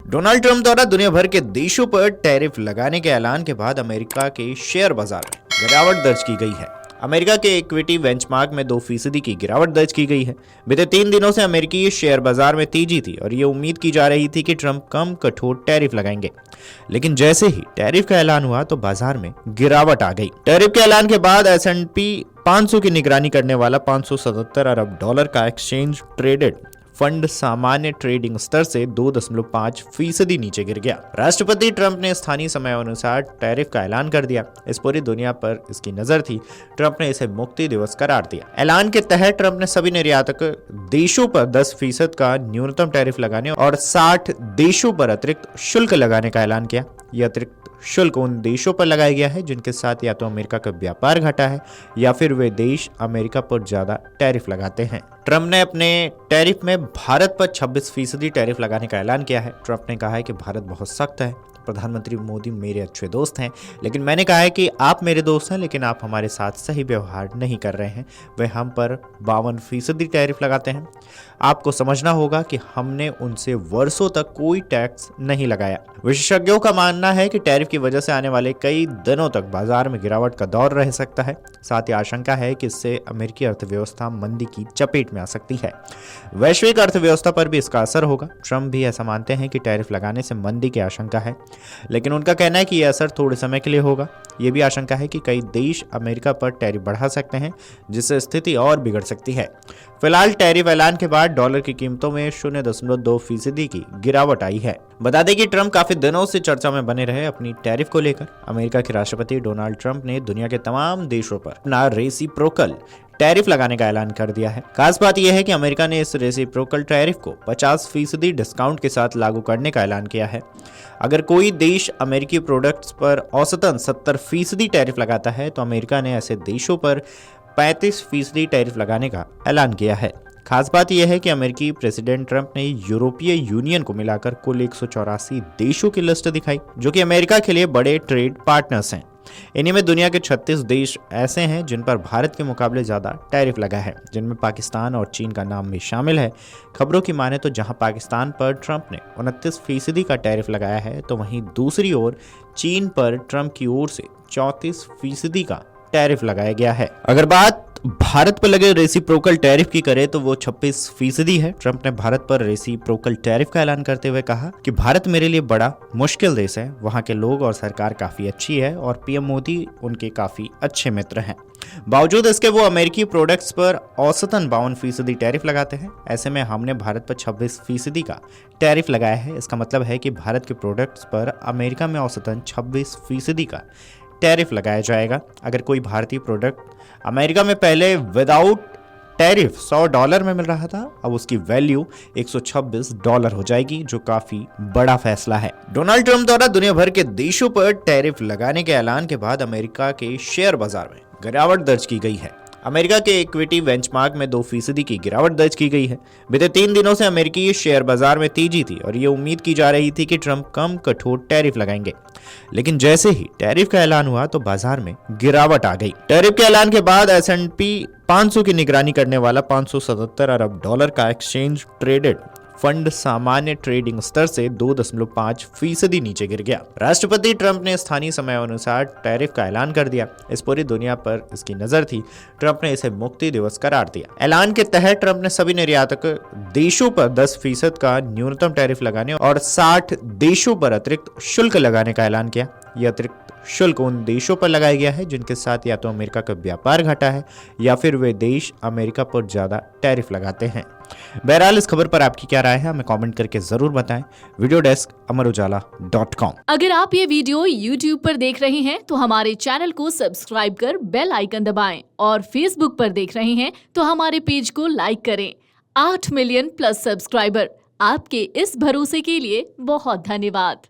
Donald Trump द्वारा दुनिया भर के देशों पर टैरिफ लगाने के ऐलान के बाद अमेरिका के शेयर बाजार में गिरावट दर्ज की गई है। अमेरिका के इक्विटी बेंचमार्क में 2% की गिरावट दर्ज की गई है। बीते 3 दिनों से अमेरिकी शेयर बाजार में तेजी थी और ये उम्मीद की जा रही थी कि ट्रंप कम कठोर टैरिफ लगाएंगे, लेकिन जैसे ही टैरिफ का ऐलान हुआ तो बाजार में गिरावट आ गई। टैरिफ के ऐलान के बाद S&P 500 की निगरानी करने वाला 577 अरब डॉलर का एक्सचेंज ट्रेडेड फंड सामान्य ट्रेडिंग स्तर से 2.5% नीचे गिर गया। राष्ट्रपति ट्रंप ने स्थानीय समय अनुसार टैरिफ का ऐलान कर दिया। इस पूरी दुनिया पर इसकी नजर थी। ट्रंप ने इसे मुक्ति दिवस करार दिया। ऐलान के तहत ट्रंप ने सभी निर्यातक देशों पर 10% का न्यूनतम टैरिफ लगाने और 60 देशों पर अतिरिक्त शुल्क लगाने का ऐलान किया। यह अतिरिक्त शुल्क उन देशों पर लगाया गया है जिनके साथ या तो अमेरिका का व्यापार घटा है या फिर वे देश अमेरिका पर ज्यादा टैरिफ लगाते हैं। ट्रंप ने अपने टैरिफ में भारत पर 26% टैरिफ लगाने का ऐलान किया है। ट्रंप ने कहा है कि भारत बहुत सख्त है। प्रधानमंत्री मोदी मेरे अच्छे दोस्त हैं, लेकिन मैंने कहा है कि आप मेरे दोस्त हैं, लेकिन आप हमारे साथ सही व्यवहार नहीं कर रहे हैं। वे हम पर 52% टैरिफ लगाते हैं। आपको समझना होगा कि हमने उनसे वर्षों तक कोई टैक्स नहीं लगाया। विशेषज्ञों का मानना है कि टैरिफ की वजह से आने वाले कई दिनों तक बाजार में गिरावट का दौर रह सकता है। साथ ही आशंका है कि इससे अमेरिकी अर्थव्यवस्था मंदी की चपेट में आ सकती है। वैश्विक अर्थव्यवस्था पर भी इसका असर होगा। ट्रंप भी ऐसा मानते हैं कि टैरिफ लगाने से मंदी की आशंका है, लेकिन उनका कहना है कि यह असर थोड़े समय के लिए होगा। यह भी आशंका है कि कई देश अमेरिका पर टैरिफ बढ़ा सकते हैं, जिससे स्थिति और बिगड़ सकती है। फिलहाल टैरिफ ऐलान के बाद डॉलर की कीमतों में 0.2% की गिरावट आई है। बता दें कि ट्रंप काफी दिनों से चर्चा में बने रहे अपनी टैरिफ को लेकर। अमेरिका के राष्ट्रपति डोनाल्ड ट्रंप ने दुनिया के तमाम देशों पर अपना रेसिप्रोकल टैरिफ लगाने का ऐलान कर दिया है। खास बात यह है कि अमेरिका ने इस रेसिप्रोकल टैरिफ को 50% डिस्काउंट के साथ लागू करने का ऐलान किया है। अगर कोई देश अमेरिकी प्रोडक्ट्स पर औसतन 70% टैरिफ लगाता है तो अमेरिका ने ऐसे देशों पर 35% टैरिफ लगाने का ऐलान किया है। खास बात यह है कि अमेरिकी प्रेसिडेंट ट्रंप ने यूरोपीय यूनियन को मिलाकर कुल 184 देशों की लिस्ट दिखाई, जो कि अमेरिका के लिए बड़े ट्रेड पार्टनर्स हैं। इन्हीं में दुनिया के 36 देश ऐसे हैं जिन पर भारत के मुकाबले ज्यादा टैरिफ लगा है, जिनमें पाकिस्तान और चीन का नाम भी शामिल है। खबरों की माने तो जहां पाकिस्तान पर ट्रंप ने 29% का टैरिफ लगाया है, तो वहीं दूसरी ओर चीन पर ट्रंप की ओर से 34% का टैरिफ लगाया गया है। अगर बात भारत पर लगे रेसिप्रोकल टैरिफ की करें तो वो 26% है। ट्रंप ने भारत पर रेसिप्रोकल टैरिफ का ऐलान करते हुए कहा कि भारत मेरे लिए बड़ा मुश्किल देश है। वहां के लोग और सरकार काफी अच्छी है और पीएम मोदी उनके काफी अच्छे मित्र हैं। बावजूद इसके वो अमेरिकी प्रोडक्ट्स पर औसतन 52% टैरिफ लगाते हैं। ऐसे में हमने भारत पर 26% का टैरिफ लगाया है। इसका मतलब है कि भारत के प्रोडक्ट्स पर अमेरिका में औसतन 26% का टैरिफ लगाया जाएगा। अगर कोई भारतीय प्रोडक्ट अमेरिका में पहले विदाउट टैरिफ $100 में मिल रहा था, अब उसकी वैल्यू $126 हो जाएगी, जो काफी बड़ा फैसला है। डोनाल्ड ट्रंप द्वारा दुनिया भर के देशों पर टैरिफ लगाने के ऐलान के बाद अमेरिका के शेयर बाजार में गिरावट दर्ज की गई है। अमेरिका के इक्विटी बेंचमार्क में 2% की गिरावट दर्ज की गई है। बीते 3 दिनों से अमेरिकी शेयर बाजार में तेजी थी और ये उम्मीद की जा रही थी कि ट्रंप कम कठोर टैरिफ लगाएंगे, लेकिन जैसे ही टैरिफ का ऐलान हुआ तो बाजार में गिरावट आ गई। टैरिफ के ऐलान के बाद S&P 500 की निगरानी करने वाला 577 अरब डॉलर का एक्सचेंज ट्रेडेड फंड सामान्य ट्रेडिंग स्तर से 2.5% नीचे गिर गया। राष्ट्रपति ट्रंप ने स्थानीय समय अनुसार टैरिफ का ऐलान कर दिया। इस पूरी दुनिया पर इसकी नजर थी। ट्रंप ने इसे मुक्ति दिवस करार दिया। ऐलान के तहत ट्रंप ने सभी निर्यातक देशों पर 10% का न्यूनतम टैरिफ लगाने और 60 देशों पर अतिरिक्त शुल्क लगाने का ऐलान किया। यह अतिरिक्त शुल्क उन देशों पर लगाया गया है जिनके साथ या तो अमेरिका का व्यापार घटा है या फिर वे देश अमेरिका पर ज्यादा टैरिफ लगाते हैं। बहरहाल इस खबर पर आपकी क्या राय है, हमें कमेंट करके जरूर बताएं। वीडियो डेस्क अमरउजाला.com। अगर आप ये वीडियो YouTube पर देख रहे हैं तो हमारे चैनल को सब्सक्राइब कर बेल आइकन दबाएं, और Facebook पर देख रहे हैं तो हमारे पेज को लाइक करें। 8 मिलियन प्लस सब्सक्राइबर, आपके इस भरोसे के लिए बहुत धन्यवाद।